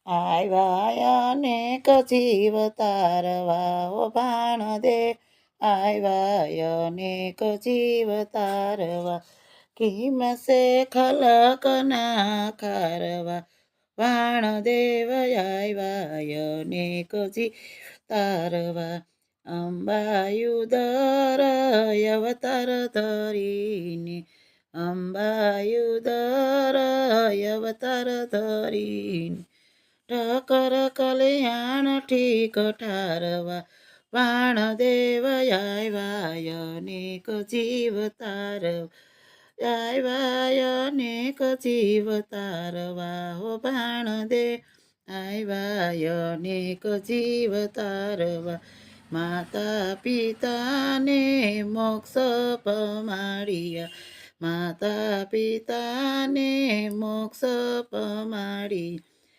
આવ્યા અનેક જીવ તારવા ઓ ભાણદે આવ્યા અનેક જીવ તારવા કિમસે ખલકના ખારવા વાણદેવ આવ્યા અનેક જીવ તારવા અંબાયુદર અવતાર ધરીને અંબાયુદર અવતાર ધરીને ઠકર કલ્યાણ ઠીક ઠારવા વાણદેવ આવ્યા અનેક જીવ તારવા આવ્યા અનેક જીવ તારવા હો ભાણદે આવ્યા અનેક જીવ તારવા માતા પિતાને મોક્ષ પમાડ્યા માતા પિતાને મોક્ષ પમાડી